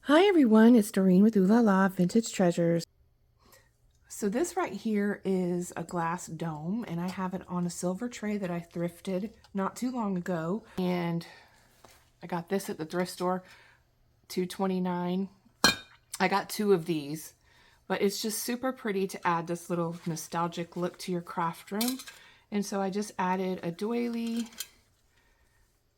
Hi everyone, it's Doreen with Oohlala Vintage Treasures. So this right here is a glass dome, and I have it on a silver tray that I thrifted not too long ago. And I got this at the thrift store, $2.29. I got two of these, but it's just super pretty to add this little nostalgic look to your craft room. And so I just added a doily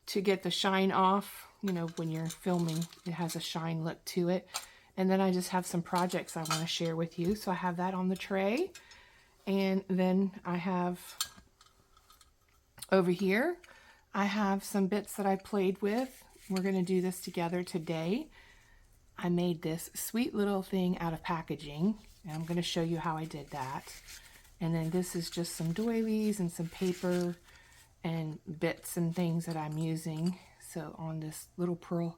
to get the shine off. You know, when you're filming, it has a shine look to it. And then I just have some projects I want to share with you. So I have that on the tray. And then I have over here, I have some bits that I played with. We're going to do this together today. I made this sweet little thing out of packaging, and I'm going to show you how I did that. And then this is just some doilies and some paper and bits and things that I'm using. So on this little pearl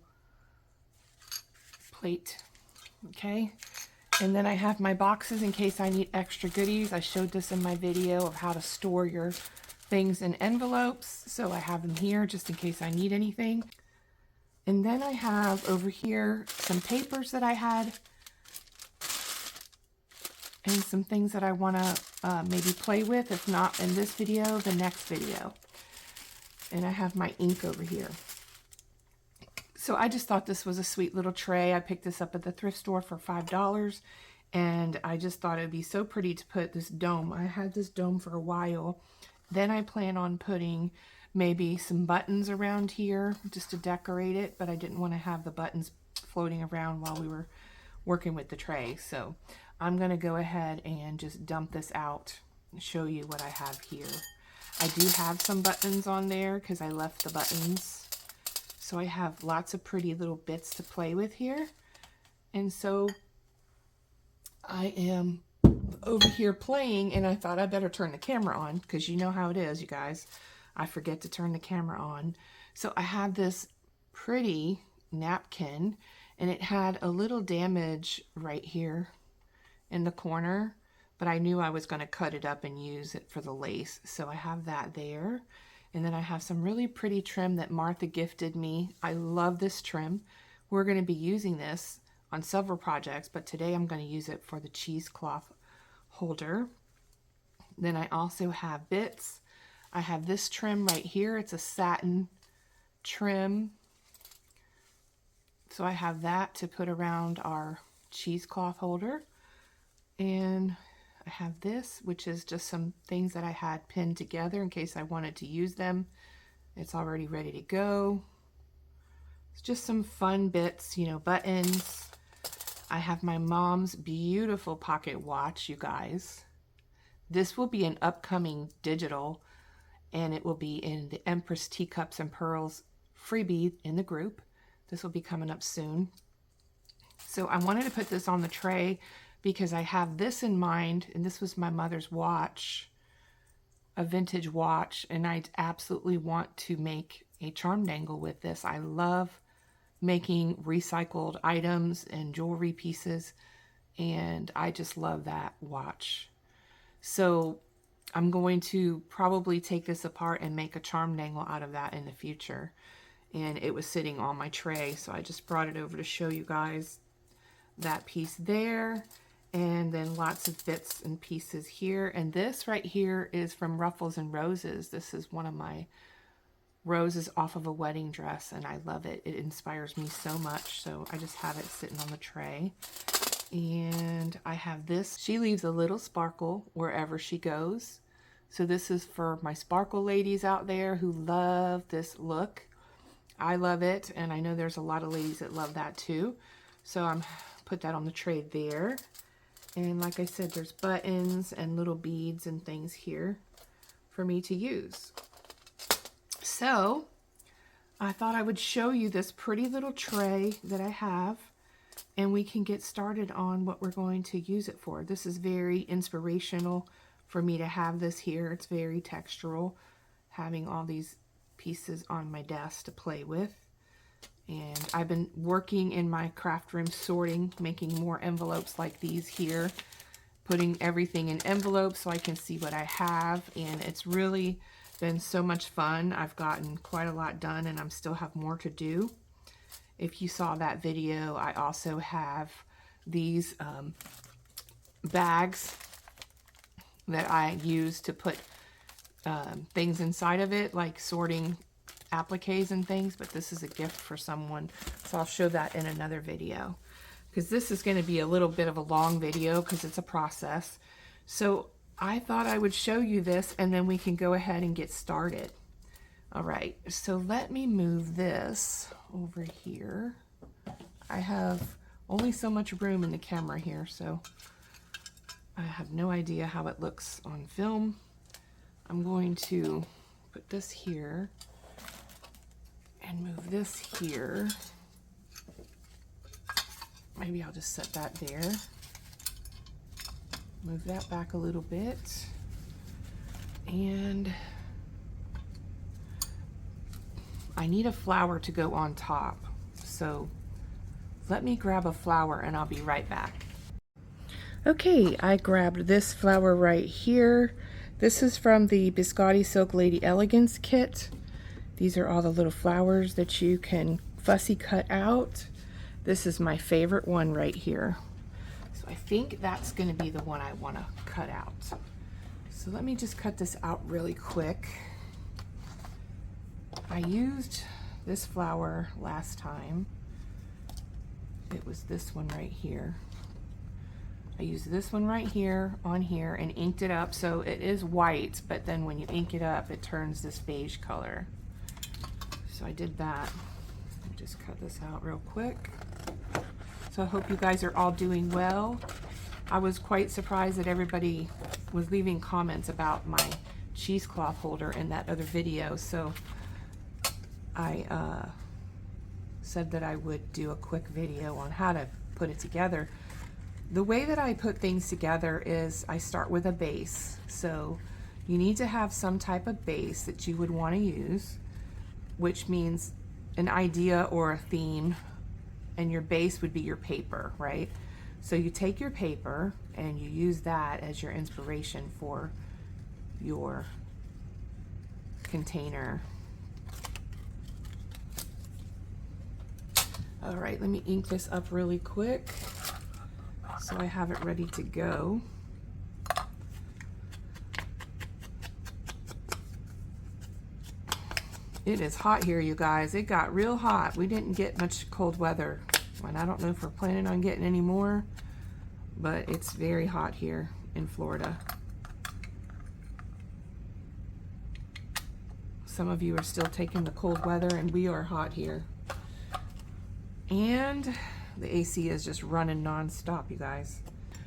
plate, okay? And then I have my boxes in case I need extra goodies. I showed this in my video of how to store your things in envelopes. So I have them here just in case I need anything. And then I have over here some papers that I had and some things that I want to maybe play with. If not in this video, the next video. And I have my ink over here. So I just thought this was a sweet little tray. I picked this up at the thrift store for $5, and I just thought it would be so pretty to put this dome. I had this dome for a while. Then I plan on putting maybe some buttons around here just to decorate it, but I didn't want to have the buttons floating around while we were working with the tray. So I'm going to go ahead and just dump this out and show you what I have here. I do have some buttons on there because I left the buttons. So I have lots of pretty little bits to play with here. And so I am over here playing, and I thought I better turn the camera on because you know how it is, you guys. I forget to turn the camera on. So I have this pretty napkin, and it had a little damage right here in the corner, but I knew I was going to cut it up and use it for the lace. So I have that there. And then I have some really pretty trim that Martha gifted me. I love this trim. We're going to be using this on several projects, but today I'm going to use it for the cheesecloth holder. Then I also have bits. I have this trim right here. It's a satin trim. So I have that to put around our cheesecloth holder. And I have this, which is just some things that I had pinned together in case I wanted to use them. It's already ready to go. It's just some fun bits, you know, buttons. I have my mom's beautiful pocket watch, you guys. This will be an upcoming digital, and it will be in the Empress Teacups and Pearls freebie in the group. This will be coming up soon. So I wanted to put this on the tray because I have this in mind, and this was my mother's watch, a vintage watch, and I absolutely want to make a charm dangle with this. I love making recycled items and jewelry pieces, and I just love that watch. So I'm going to probably take this apart and make a charm dangle out of that in the future. And it was sitting on my tray, so I just brought it over to show you guys that piece there. And then lots of bits and pieces here. And this right here is from Ruffles and Roses. This is one of my roses off of a wedding dress, and I love it. It inspires me so much. So I just have it sitting on the tray. And I have this. She leaves a little sparkle wherever she goes. So this is for my sparkle ladies out there who love this look. I love it, and I know there's a lot of ladies that love that too. So I'm put that on the tray there. And like I said, there's buttons and little beads and things here for me to use. So I thought I would show you this pretty little tray that I have, and we can get started on what we're going to use it for. This is very inspirational for me to have this here. It's very textural, having all these pieces on my desk to play with. And I've been working in my craft room sorting, making more envelopes like these here, putting everything in envelopes so I can see what I have. And it's really been so much fun. I've gotten quite a lot done, and I'm still have more to do. If you saw that video, I also have these bags that I use to put things inside of it, like sorting appliques and things, but this is a gift for someone, so I'll show that in another video, because this is going to be a little bit of a long video because it's a process. So I thought I would show you this and then we can go ahead and get started. All right, so let me move this over here. I have only so much room in the camera here, so I have no idea how it looks on film. I'm going to put this here and move this here. Maybe I'll just set that there. Move that back a little bit. And I need a flower to go on top. So let me grab a flower and I'll be right back. Okay, I grabbed this flower right here. This is from the Biscotti Silk Lady Elegance kit. These are all the little flowers that you can fussy cut out. This is my favorite one right here. So I think that's going to be the one I want to cut out. So let me just cut this out really quick. I used this flower last time. It was this one right here. I used this one right here on here and inked it up, so it is white, but then when you ink it up it turns this beige color. So I did that. Let me just cut this out real quick. So I hope you guys are all doing well. I was quite surprised that everybody was leaving comments about my cheesecloth holder in that other video, so I said that I would do a quick video on how to put it together. The way that I put things together is I start with a base. So you need to have some type of base that you would want to use, which means an idea or a theme, and your base would be your paper, right? So you take your paper and you use that as your inspiration for your container. All right, let me ink this up really quick so I have it ready to go. It is hot here, you guys. It got real hot. We didn't get much cold weather, and I don't know if we're planning on getting any more, but it's very hot here in Florida. Some of you are still taking the cold weather, and we are hot here. And the AC is just running non-stop, you guys.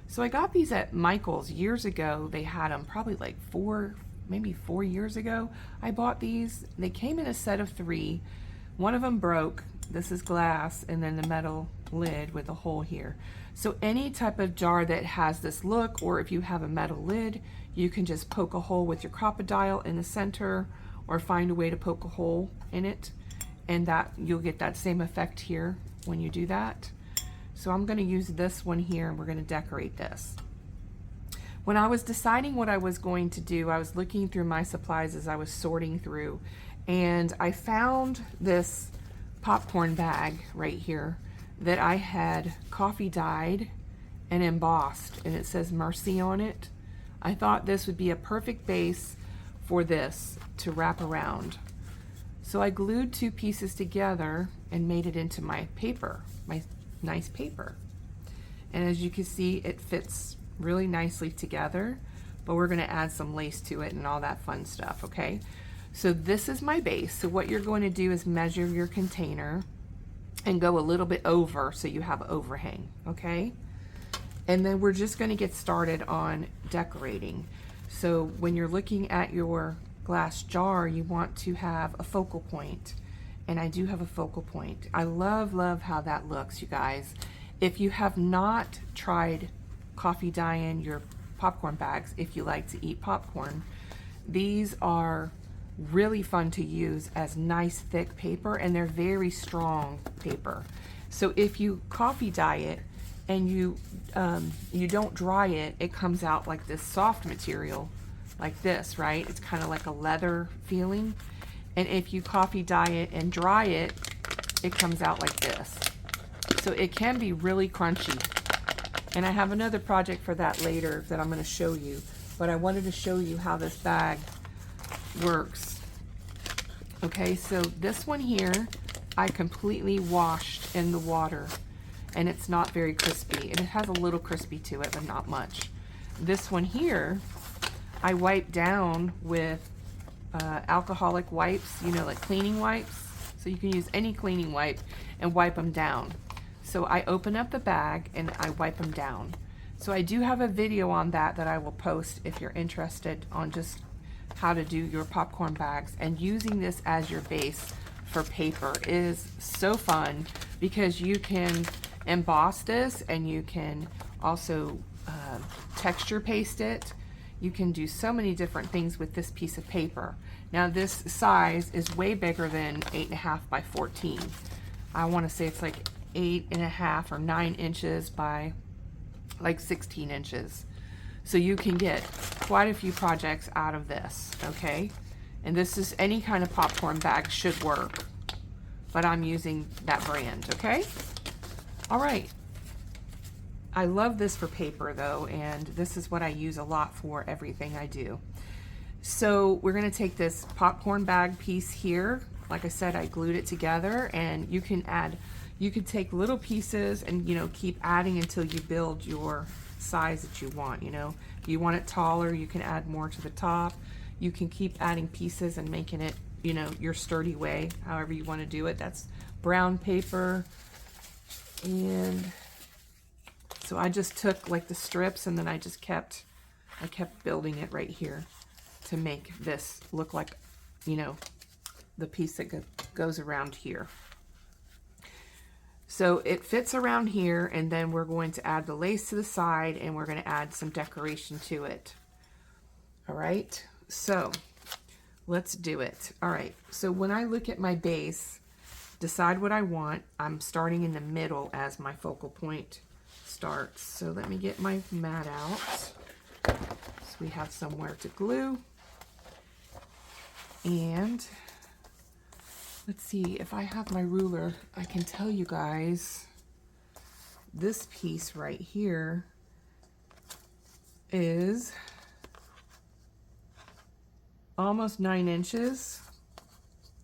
So I got these at Michael's years ago. They had them probably like maybe 4 years ago. I bought these. They came in a set of 3. One of them broke. This is glass, and then the metal lid with a hole here. So any type of jar that has this look, or if you have a metal lid, you can just poke a hole with your crocodile in the center, or find a way to poke a hole in it, and that you'll get that same effect here when you do that. So I'm going to use this one here, and we're going to decorate this. When I was deciding what I was going to do, I was looking through my supplies as I was sorting through, and I found this popcorn bag right here that I had coffee dyed and embossed, and it says Mercy on it. I thought this would be a perfect base for this to wrap around. So I glued 2 pieces together and made it into my paper, my nice paper. And as you can see, it fits really nicely together, but we're going to add some lace to it and all that fun stuff, okay? So this is my base. So what you're going to do is measure your container and go a little bit over so you have overhang, okay? And then we're just going to get started on decorating. So when you're looking at your glass jar, you want to have a focal point, and I do have a focal point. I love how that looks, you guys. If you have not tried coffee dyeing your popcorn bags, if you like to eat popcorn, these are really fun to use as nice thick paper, and they're very strong paper. So if you coffee dye it and you don't dry it, it comes out like this soft material like this, right? It's kind of like a leather feeling. And if you coffee dye it and dry it, it comes out like this. So it can be really crunchy. And I have another project for that later that I'm going to show you. But I wanted to show you how this bag works. Okay, so this one here, I completely washed in the water. And it's not very crispy. It has a little crispy to it, but not much. This one here, I wiped down with alcoholic wipes, you know, like cleaning wipes. So you can use any cleaning wipe and wipe them down. So I open up the bag and I wipe them down. So I do have a video on that I will post if you're interested on just how to do your popcorn bags. And using this as your base for paper is so fun because you can emboss this and you can also texture paste it. You can do so many different things with this piece of paper. Now this size is way bigger than 8.5 by 14. I want to say it's like 8.5 or 9 inches by like 16 inches. So you can get quite a few projects out of this, okay? And this is any kind of popcorn bag should work, but I'm using that brand, okay? All right. I love this for paper though, and this is what I use a lot for everything I do. So we're gonna take this popcorn bag piece here. Like I said, I glued it together, and you can take little pieces and, you know, keep adding until you build your size that you want, you know. If you want it taller, you can add more to the top. You can keep adding pieces and making it, you know, your sturdy way, however you want to do it. That's brown paper. And so I just took like the strips and then I kept building it right here to make this look like, you know, the piece that goes around here. So it fits around here, and then we're going to add the lace to the side and we're going to add some decoration to it. All right, so let's do it. All right, so when I look at my base, decide what I want, I'm starting in the middle as my focal point starts. So let me get my mat out so we have somewhere to glue. And let's see, if I have my ruler, I can tell you guys this piece right here is almost 9 inches.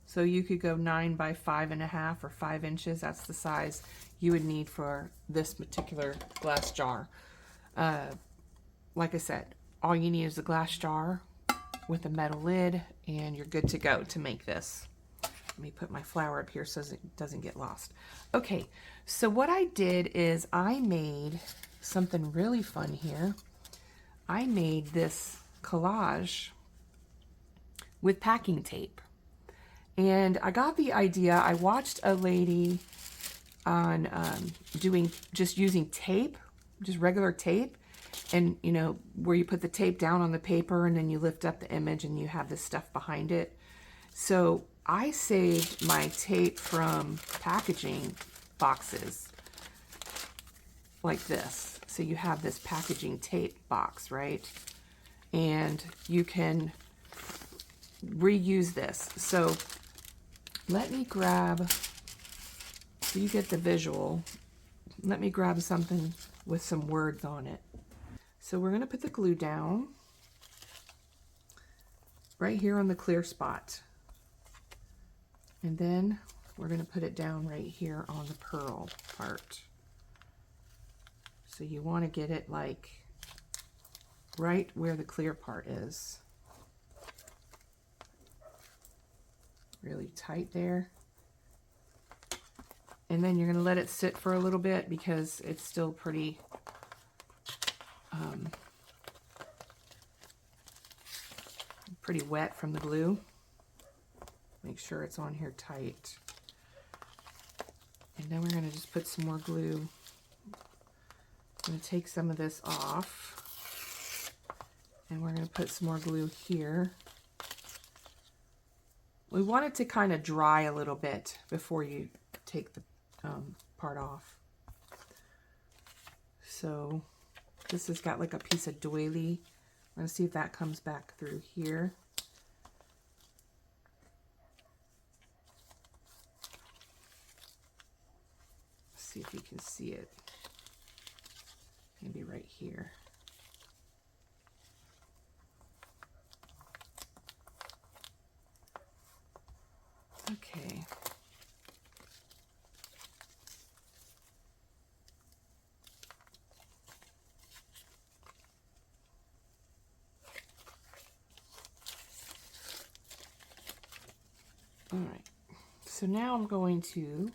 So you could go 9 by 5.5 or 5 inches. That's the size you would need for this particular glass jar. Like I said, all you need is a glass jar with a metal lid, and you're good to go to make this. Let me put my flower up here so it doesn't get lost. Okay, so what I did is I made something really fun here. I made this collage with packing tape. And I got the idea, I watched a lady on just using tape, just regular tape, and you know, where you put the tape down on the paper and then you lift up the image and you have this stuff behind it. So I saved my tape from packaging boxes like this. So you have this packaging tape box, right? And you can reuse this. So let me grab, so you get the visual, let me grab something with some words on it. So we're going to put the glue down right here on the clear spot. And then we're going to put it down right here on the pearl part. So you want to get it like right where the clear part is. Really tight there. And then you're going to let it sit for a little bit because it's still pretty pretty wet from the glue. Make sure it's on here tight. And then we're going to just put some more glue. I'm going to take some of this off. And we're going to put some more glue here. We want it to kind of dry a little bit before you take the part off. So this has got like a piece of doily. I'm going to see if that comes back through here. see if you can see it. Maybe right here. Okay. All right. So now I'm going to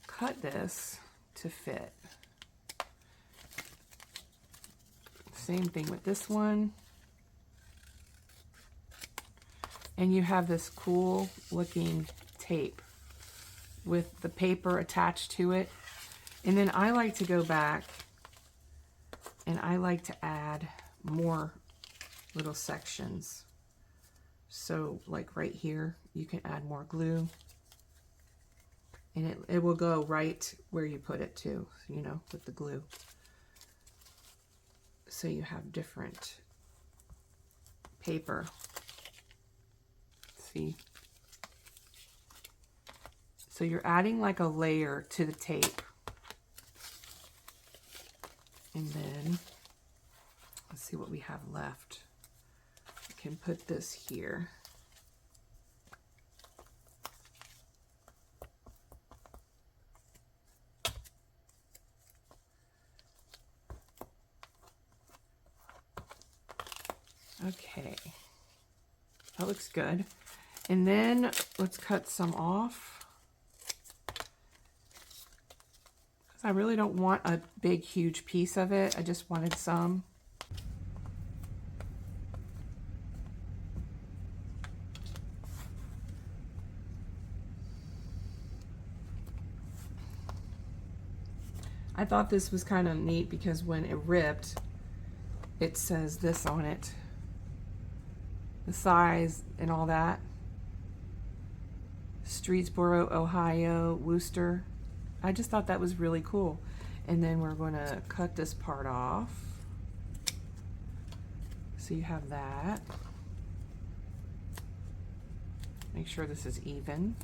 cut this to fit. Same thing with this one. And you have this cool looking tape with the paper attached to it. And then I like to go back and I like to add more little sections. So like right here, you can add more glue. And it will go right where you put it to, you know, with the glue. So you have different paper. See? So you're adding like a layer to the tape. And then, let's see what we have left. I can put this here. Okay, that looks good. And then let's cut some off. I really don't want a big, huge piece of it. I just wanted some. I thought this was kind of neat because when it ripped, it says this on it. The size and all that. Streetsboro, Ohio, Worcester. I just thought that was really cool. And then we're going to cut this part off. So you have that. Make sure this is even.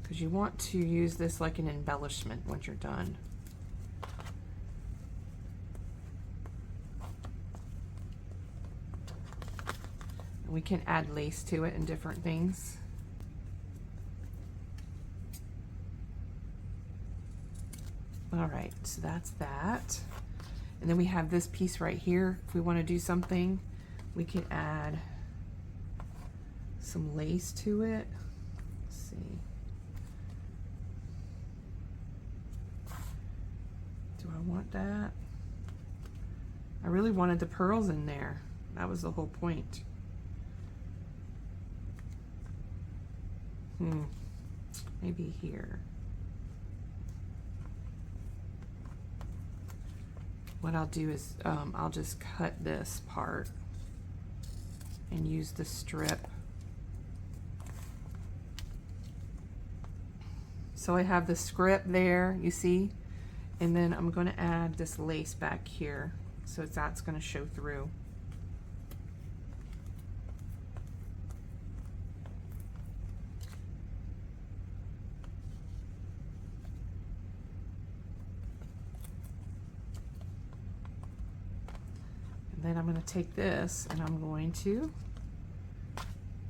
Because you want to use this like an embellishment once you're done. And we can add lace to it and different things. All right, so that's that. And then we have this piece right here. If we want to do something, we can add some lace to it. Let's see. Do I want that? I really wanted the pearls in there. That was the whole point. Maybe here. What I'll do is I'll just cut this part and use the strip. So I have the script there, you see, and then I'm going to add this lace back here, so that's going to show through. Then I'm going to take this and I'm going to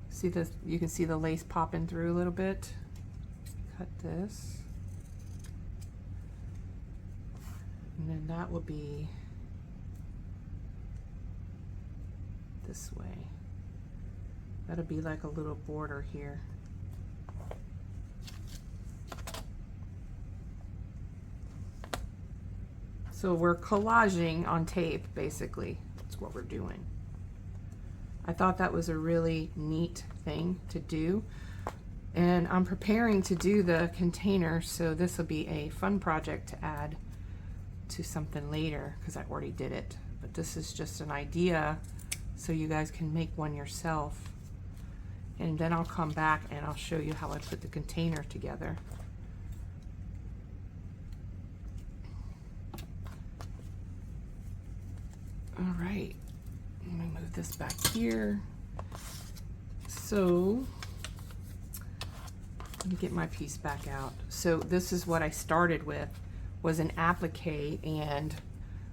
see this. You can see the lace popping through a little bit. Cut this. And then that will be this way. That'll be like a little border here. So we're collaging on tape, basically. That's what we're doing. I thought that was a really neat thing to do. And I'm preparing to do the container, so this will be a fun project to add to something later, because I already did it. But this is just an idea, so you guys can make one yourself. And then I'll come back and I'll show you how I put the container together. All right, let me move this back here. So Let me get my piece back out. So this is what I started with, was an applique and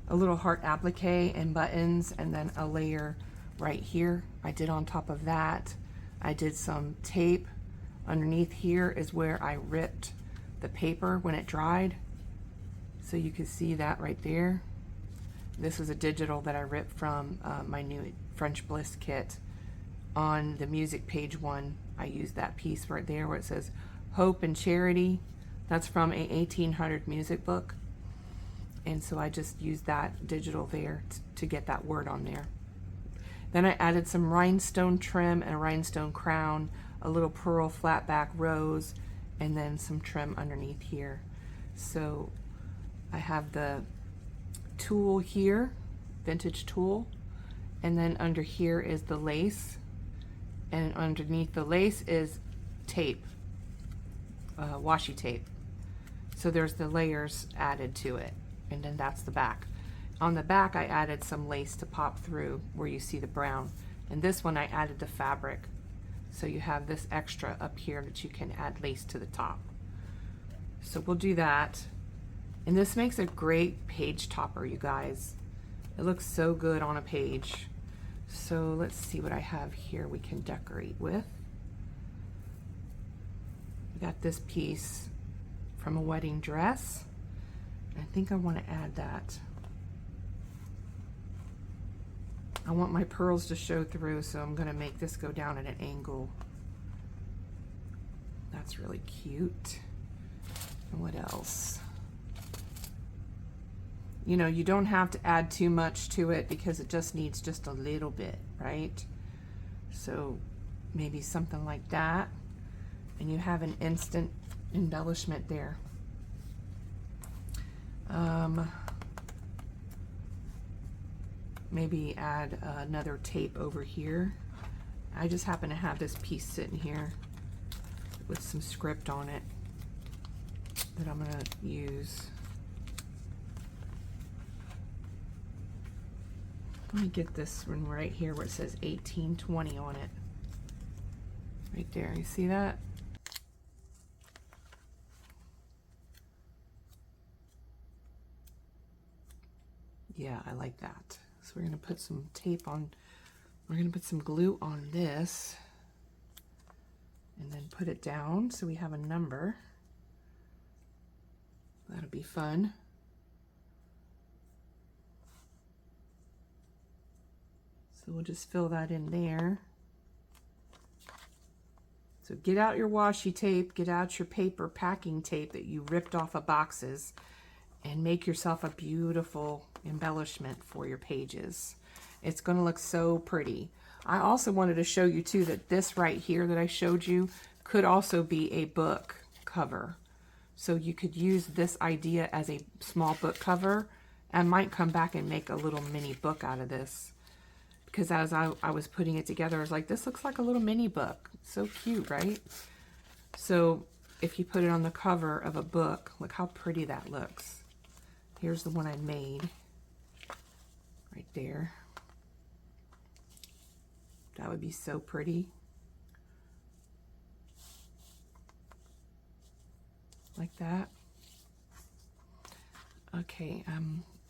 a little heart applique and buttons, and then a layer right here. I did on top of that. I did some tape. Underneath here is where I ripped the paper when it dried. So you can see that right there. This is a digital that I ripped from my new French Bliss kit. On the music page 1, I used that piece right there where it says Hope and Charity. That's from a 1800 music book. And so I just used that digital there to get that word on there. Then I added some rhinestone trim and a rhinestone crown, a little pearl flat back rose, and then some trim underneath here. So I have the tulle here, vintage tulle, and then under here is the lace, and underneath the lace is tape, washi tape. So there's the layers added to it, and then that's the back. On the back I added some lace to pop through where you see the brown, and this one I added the fabric. So you have this extra up here that you can add lace to the top. So we'll do that. And this makes a great page topper, you guys. It looks so good on a page. So let's see what I have here we can decorate with. We got this piece from a wedding dress. I think I want to add that. I want my pearls to show through, so I'm going to make this go down at an angle. That's really cute. And what else? You know, you don't have to add too much to it because it just needs just a little bit, right? So maybe something like that. And you have an instant embellishment there. Maybe add another tape over here. I just happen to have this piece sitting here with some script on it that I'm gonna use. Let me get this one right here where it says 1820 on it. Right there, you see that? Yeah, I like that. So we're gonna put some tape on, we're gonna put some glue on this and then put it down so we have a number. That'll be fun. So we'll just fill that in there. So get out your washi tape, get out your paper packing tape that you ripped off of boxes, and make yourself a beautiful embellishment for your pages. It's going to look so pretty. I also wanted to show you too that this right here that I showed you could also be a book cover. So you could use this idea as a small book cover and might come back and make a little mini book out of this. Because as I was putting it together, I was like, this looks like a little mini book. So cute, right? So if you put it on the cover of a book, look how pretty that looks. Here's the one I made right there. That would be so pretty. Like that. Okay,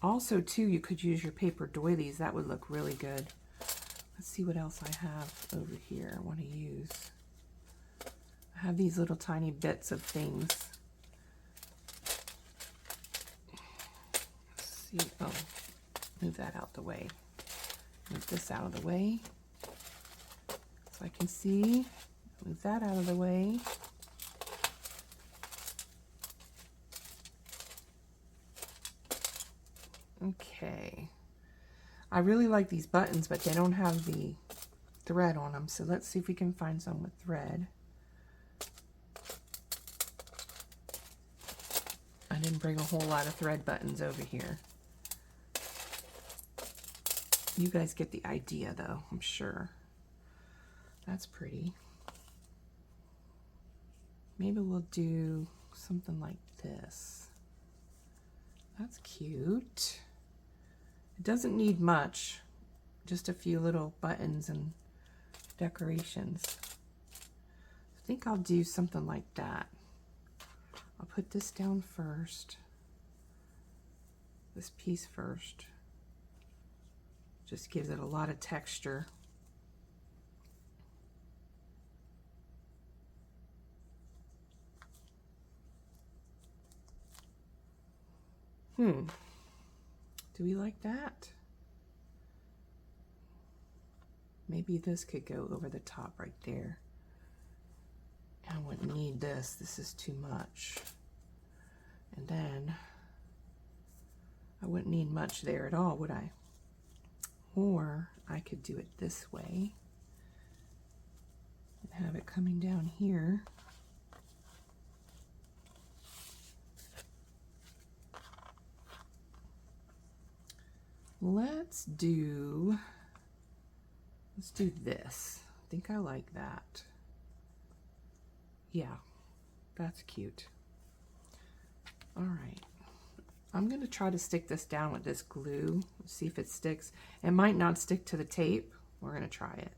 also too, you could use your paper doilies. That would look really good. Let's see what else I have over here I want to use. I have these little tiny bits of things. Let's see. Oh, move that out the way. Move this out of the way so I can see. Move that out of the way. Okay. I really like these buttons, but they don't have the thread on them. So let's see if we can find some with thread. I didn't bring a whole lot of thread buttons over here. You guys get the idea though, I'm sure. That's pretty. Maybe we'll do something like this. That's cute. It doesn't need much, just a few little buttons and decorations. I think I'll do something like that. I'll put this down first. This piece first. Just gives it a lot of texture. Do we like that? Maybe this could go over the top right there. I wouldn't need this. This is too much. And then I wouldn't need much there at all, would I? Or I could do it this way and have it coming down here. Let's do this. I think I like that. Yeah, that's cute. All right. I'm going to try to stick this down with this glue. See if it sticks. It might not stick to the tape. We're going to try it.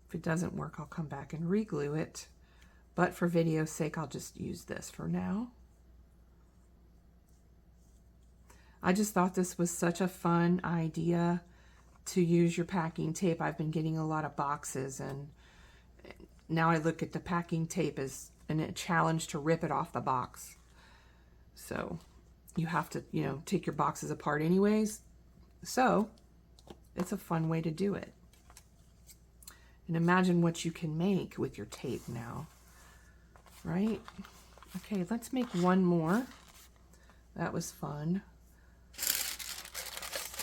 If it doesn't work, I'll come back and re-glue it. But for video's sake, I'll just use this for now. I just thought this was such a fun idea to use your packing tape. I've been getting a lot of boxes, and now I look at the packing tape as a challenge to rip it off the box. So you have to, you know, take your boxes apart anyways. So it's a fun way to do it. And imagine what you can make with your tape now. Right? Okay, let's make one more. That was fun.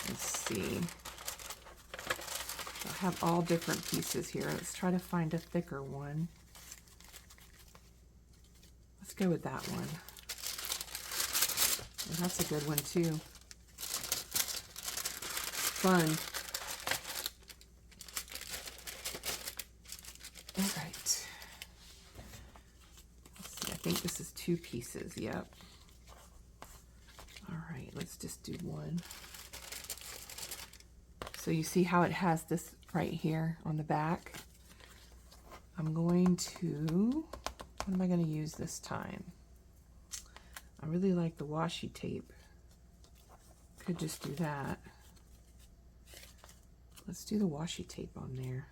Let's see. I have all different pieces here. Let's try to find a thicker one. Let's go with that one. And that's a good one too. Fun. All right. I think this is 2 pieces, yep. All right, let's just do one. So you see how it has this right here on the back? I'm going to, what am I going to use this time? I really like the washi tape. Could just do that. Let's do the washi tape on there.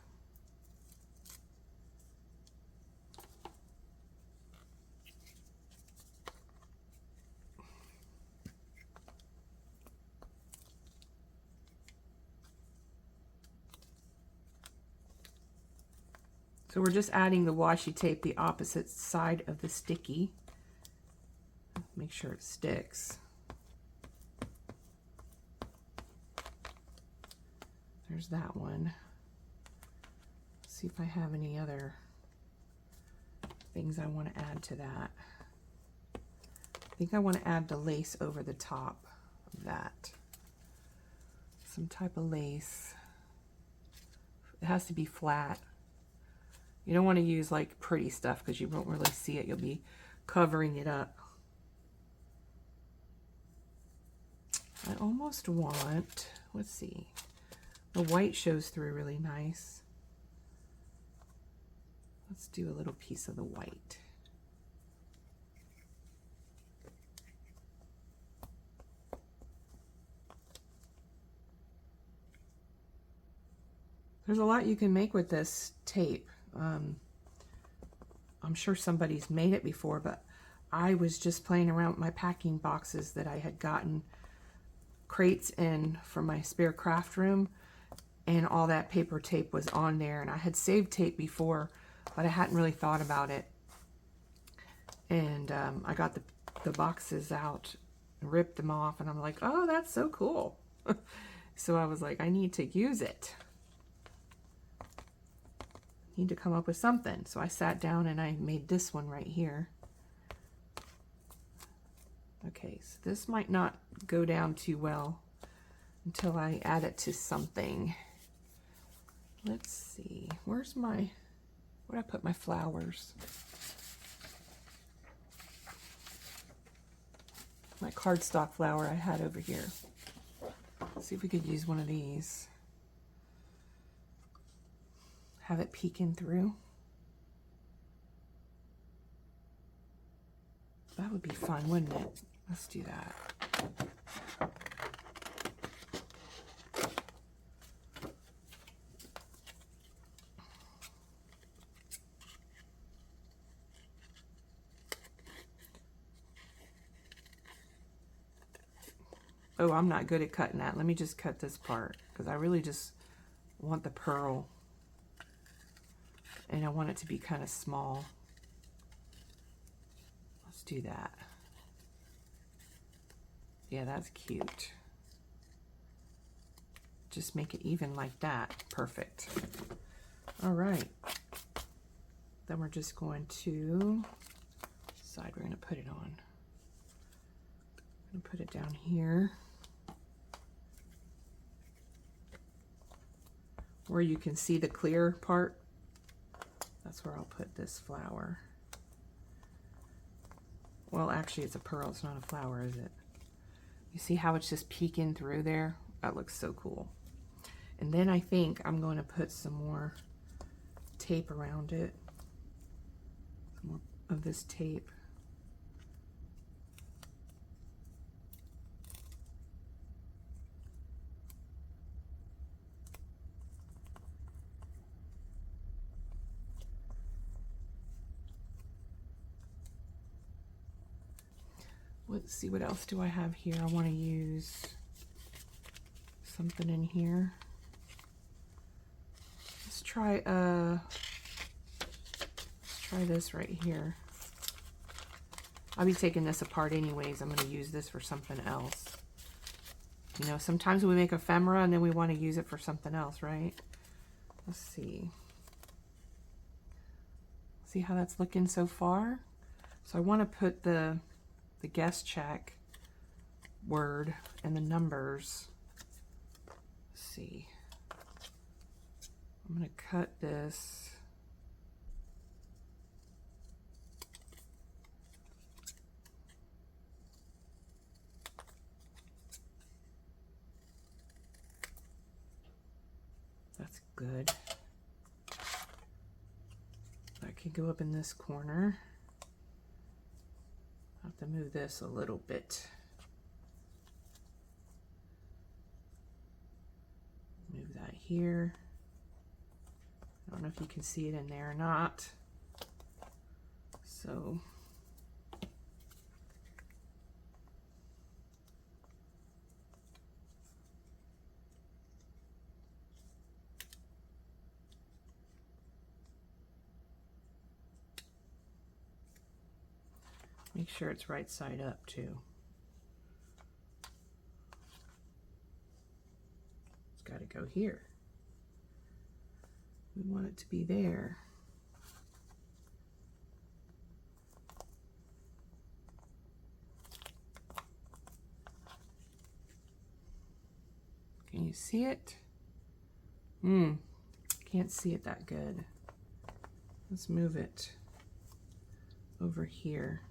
So we're just adding the washi tape the opposite side of the sticky. Make sure it sticks. There's that one. Let's see if I have any other things I want to add to that. I think I want to add the lace over the top of that. Some type of lace. It has to be flat. You don't want to use like pretty stuff because you won't really see it. You'll be covering it up. I almost want, let's see, the white shows through really nice. Let's do a little piece of the white. There's a lot you can make with this tape. I'm sure somebody's made it before, but I was just playing around with my packing boxes that I had gotten crates in from my spare craft room, and all that paper tape was on there, and I had saved tape before, but I hadn't really thought about it. And I got the boxes out and ripped them off, and I'm like, oh, that's so cool. So I was like, I need to use it. Need to come up with something. So I sat down and I made this one right here. Okay, so this might not go down too well until I add it to something. Let's see, where's my, where'd I put my flowers? My cardstock flower I had over here. Let's see if we could use one of these. Have it peeking through. That would be fun, wouldn't it? Let's do that. Oh, I'm not good at cutting that. Let me just cut this part because I really just want the pearl. And I want it to be kind of small. Let's do that. Yeah, that's cute. Just make it even like that. Perfect. All right. Then we're just going to decide we're going to put it on. I'm going to put it down here, where you can see the clear part. That's where I'll put this flower. Well, actually it's a pearl, it's not a flower, is it? You see how it's just peeking through there? That looks so cool. And then I think I'm going to put some more tape around it. Some more of this tape. Let's see, what else do I have here? I want to use something in here. Let's try this right here. I'll be taking this apart anyways. I'm going to use this for something else. You know, sometimes we make ephemera and then we want to use it for something else, right? Let's see. See how that's looking so far? So I want to put the guest check word and the numbers. Let's see. I'm going to cut this. That's good. That could go up in this corner. I have to move this a little bit. Move that here. I don't know if you can see it in there or not. So make sure it's right side up too. It's got to go here. We want it to be there. Can you see it? Can't see it that good. Let's move it over here.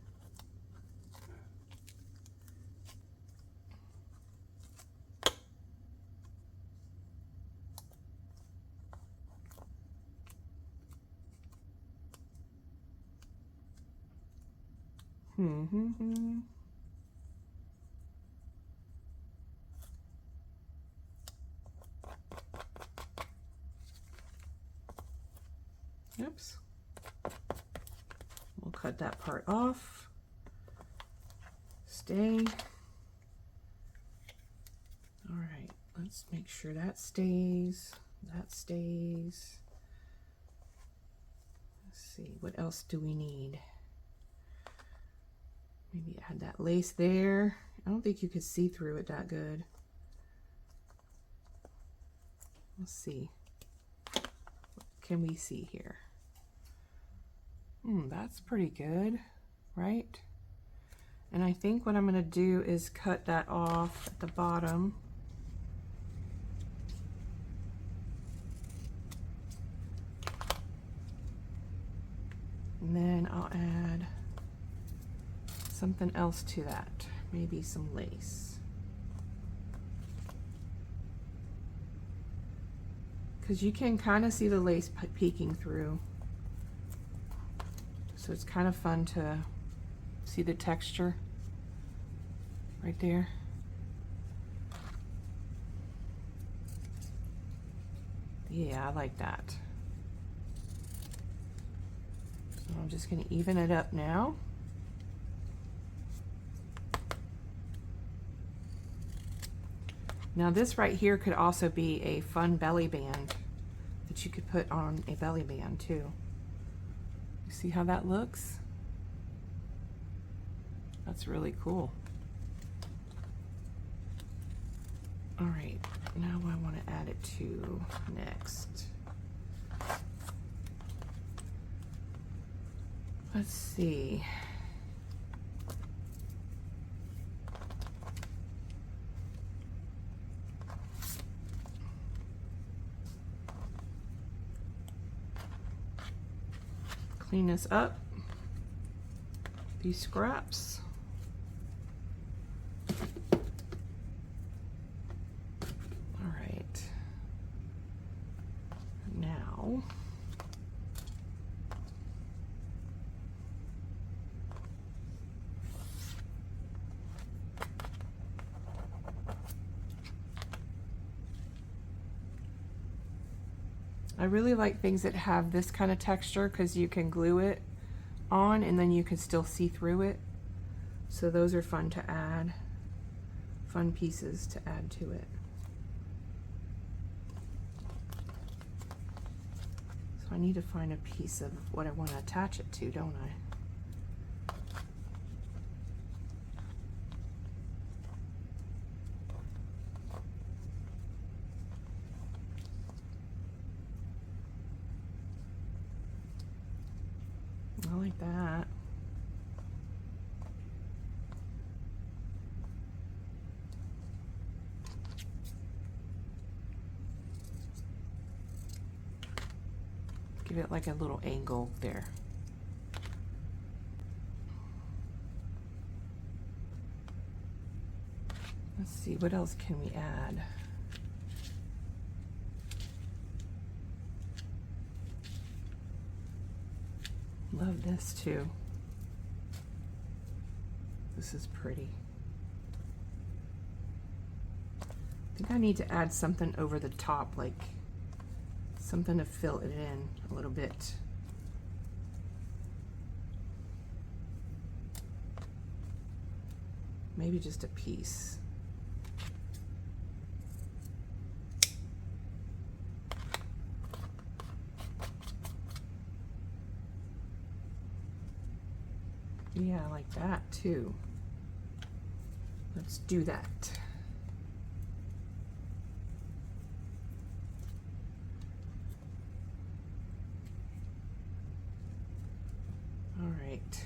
Oops. We'll cut that part off. Stay. All right, let's make sure that stays. That stays. Let's see, what else do we need? Maybe add that lace there. I don't think you could see through it that good. Let's see. What can we see here? That's pretty good, right? And I think what I'm going to do is cut that off at the bottom. And then I'll add something else to that. Maybe some lace. because you can kind of see the lace peeking through. So it's kind of fun to see the texture right there. Yeah, I like that. So I'm just going to even it up now. Now this right here could also be a fun belly band that you could put on a belly band too. You see how that looks? That's really cool. All right, now I want to add it to next. Let's see. Clean this up, these scraps. All right, now I really like things that have this kind of texture because you can glue it on and then you can still see through it. So those are fun to add, fun pieces to add to it. So I need to find a piece of what I want to attach it to, don't I? I like that. Give it like a little angle there. Let's see, what else can we add? Love this too. This is pretty. I think I need to add something over the top, like something to fill it in a little bit. Maybe just a piece. Yeah, I like that too. Let's do that. All right.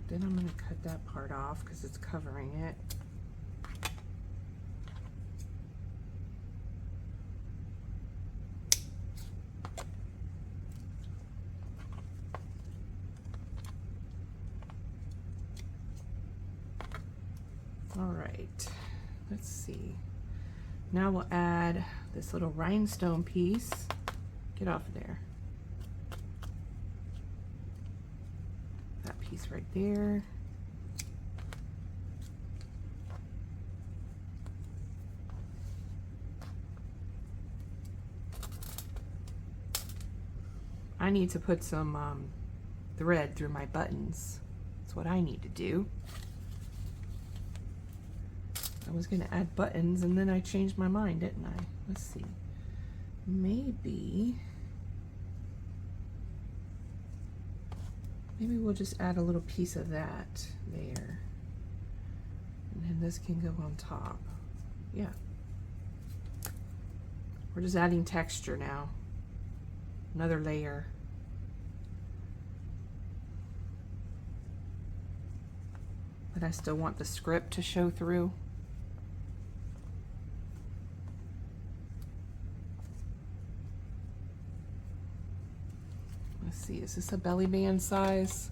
Then I'm going to cut that part off because it's covering it. All right, let's see. Now we'll add this little rhinestone piece. Get off of there. That piece right there. I need to put some thread through my buttons. That's what I need to do. I was going to add buttons and then I changed my mind, didn't I? Let's see. Maybe we'll just add a little piece of that there. And then this can go on top. Yeah. We're just adding texture now. Another layer. But I still want the script to show through. Let's see, is this a belly band size?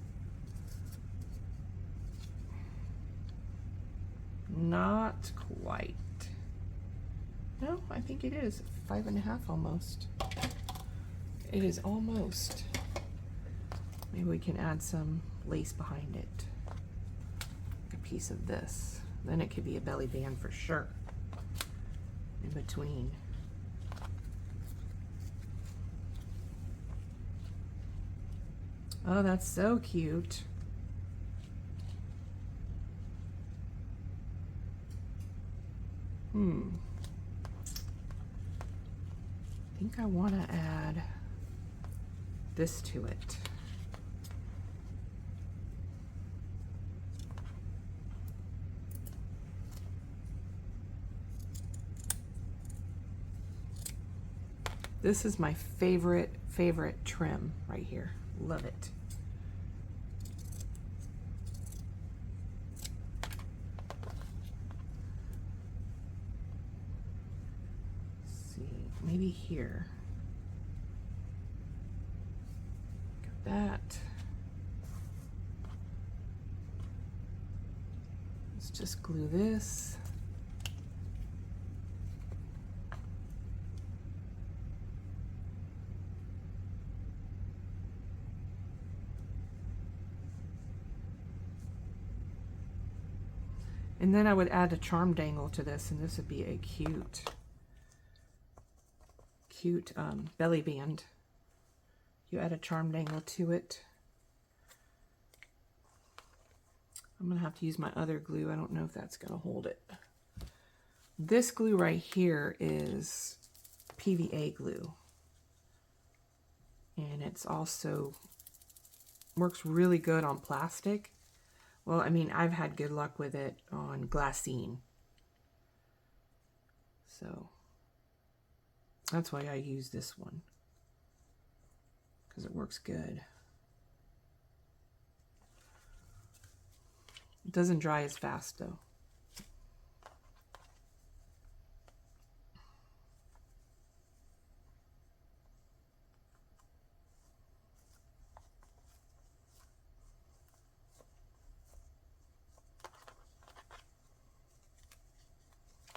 No, I think it is 5.5 almost. It is almost. Maybe we can add some lace behind it. A piece of this. Then it could be a belly band for sure. In between. Oh, that's so cute. I think I want to add this to it. This is my favorite trim right here. Love it. Let's see, maybe here. Got that. Let's just glue this. And then I would add a charm dangle to this, and this would be a cute belly band. You add a charm dangle to it. I'm gonna have to use my other glue. I don't know if that's gonna hold it. This glue right here is PVA glue. And it's also works really good on plastic. Well, I mean, I've had good luck with it on glassine. So that's why I use this one, because it works good. It doesn't dry as fast though.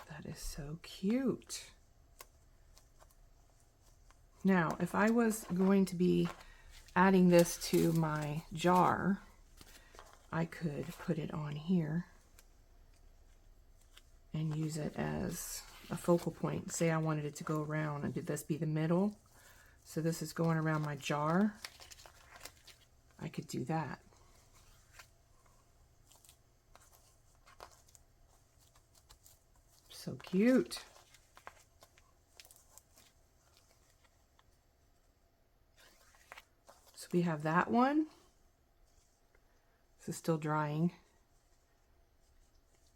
That is so cute. Now, if I was going to be adding this to my jar, I could put it on here and use it as a focal point. Say I wanted it to go around, and did this be the middle? So this is going around my jar. I could do that. So cute. So we have that one. This is still drying.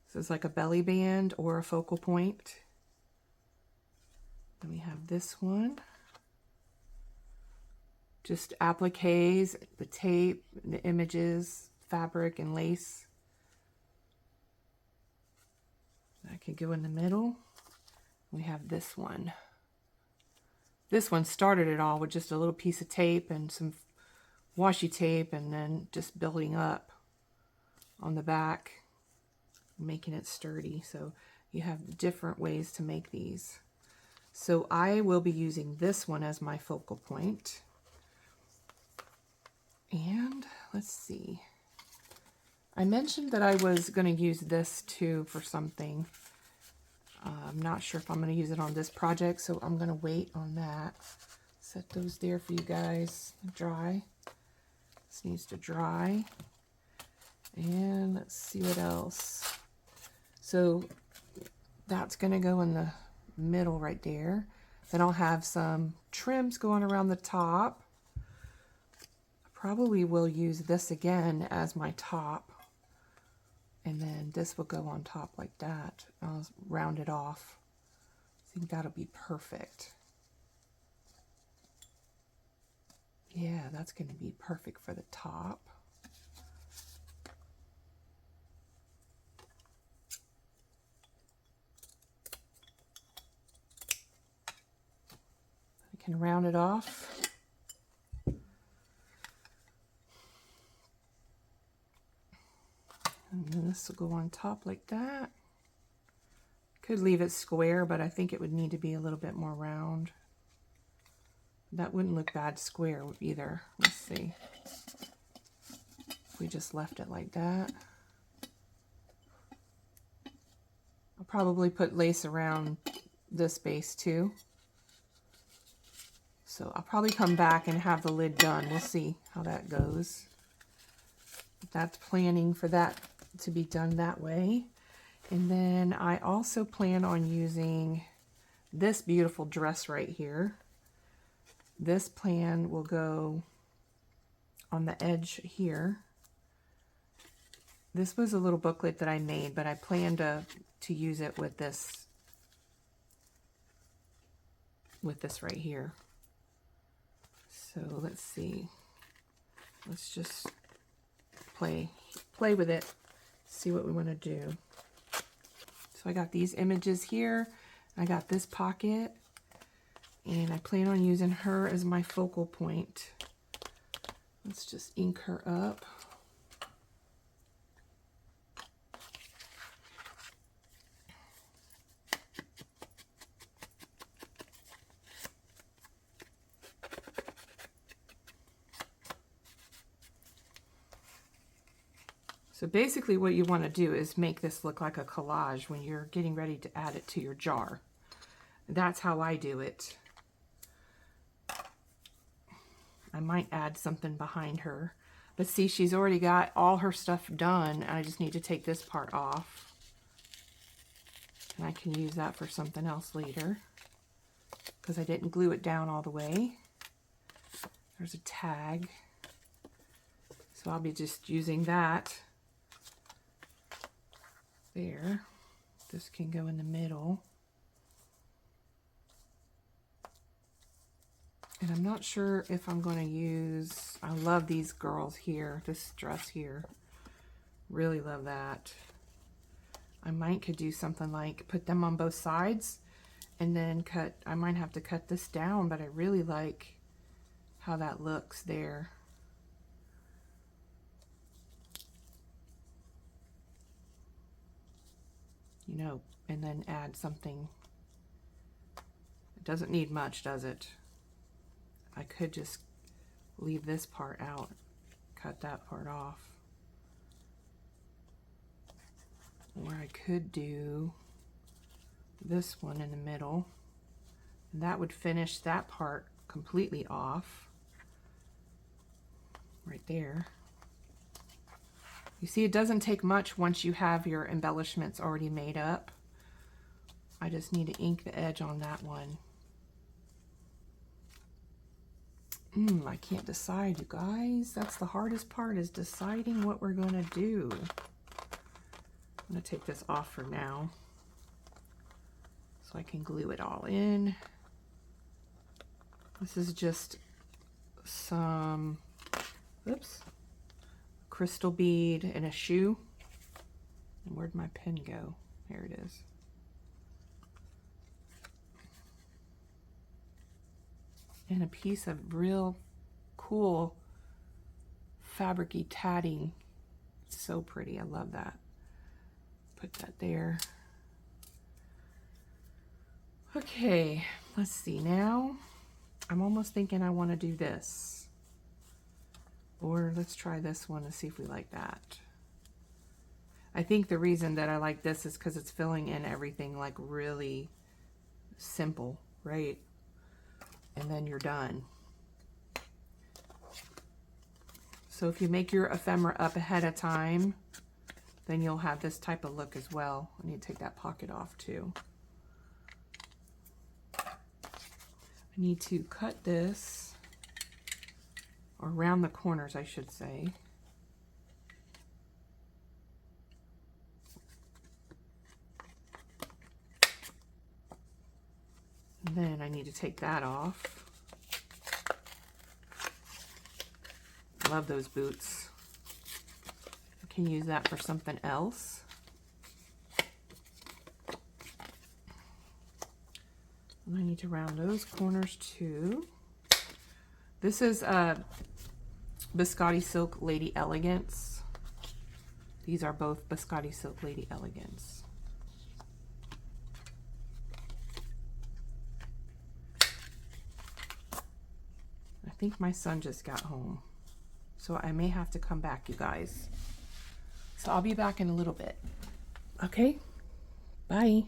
This is like a belly band or a focal point. Then we have this one. Just appliques, the tape, the images, fabric, and lace. That could go in the middle. We have this one. This one started it all with just a little piece of tape and some washi tape, and then just building up on the back, making it sturdy. So you have different ways to make these. So I will be using this one as my focal point. And let's see. I mentioned that I was going to use this too for something. I'm not sure if I'm going to use it on this project, so I'm going to wait on that. Set those there for you guys. Dry. This needs to dry. And let's see what else. So that's going to go in the middle right there. Then I'll have some trims going around the top. I probably will use this again as my top. And then this will go on top like that. I'll round it off. I think that'll be perfect. Yeah, that's going to be perfect for the top. I can round it off. And then this will go on top like that. Could leave it square, but I think it would need to be a little bit more round. That wouldn't look bad square either. Let's see. If we just left it like that. I'll probably put lace around this base too. So I'll probably come back and have the lid done. We'll see how that goes. That's planning for that to be done that way. And then I also plan on using this beautiful dress right here. This plan will go on the edge here. This was a little booklet that I made, but I plan to use it with this right here. So let's see. Let's just play with it, see what we want to do. So I got these images here. I got this pocket, and I plan on using her as my focal point. Let's just ink her up. So basically what you want to do is make this look like a collage when you're getting ready to add it to your jar. That's how I do it. I might add something behind her. But see, she's already got all her stuff done. I just need to take this part off. And I can use that for something else later, because I didn't glue it down all the way. There's a tag. So I'll be just using that. There. This can go in the middle. And I'm not sure if I'm going to use, I love these girls here, this dress here. Really love that. I could do something like put them on both sides and then cut, I might have to cut this down, but I really like how that looks there. You know, and then add something. It doesn't need much, does it? I could just leave this part out, cut that part off. Or I could do this one in the middle. And that would finish that part completely off. Right there. You see, it doesn't take much once you have your embellishments already made up. I just need to ink the edge on that one. I can't decide, you guys. That's the hardest part, is deciding what we're going to do. I'm going to take this off for now so I can glue it all in. This is just some, oops, crystal bead and a shoe. And where'd my pen go? There it is. And a piece of real cool fabric-y tatting. It's so pretty. I love that. Put that there. Okay, let's see now. I'm almost thinking I want to do this. Or let's try this one and see if we like that. I think the reason that I like this is because it's filling in everything like really simple, right? And then you're done. So if you make your ephemera up ahead of time, then you'll have this type of look as well. I need to take that pocket off too. I need to cut this, or around the corners I should say. And then I need to take that off. Love those boots. I can use that for something else. And I need to round those corners too. This is Biscotti Silk Lady Elegance. These are both Biscotti Silk Lady Elegance. think my son just got home, so I may have to come back, you guys. So I'll be back in a little bit. Okay, bye.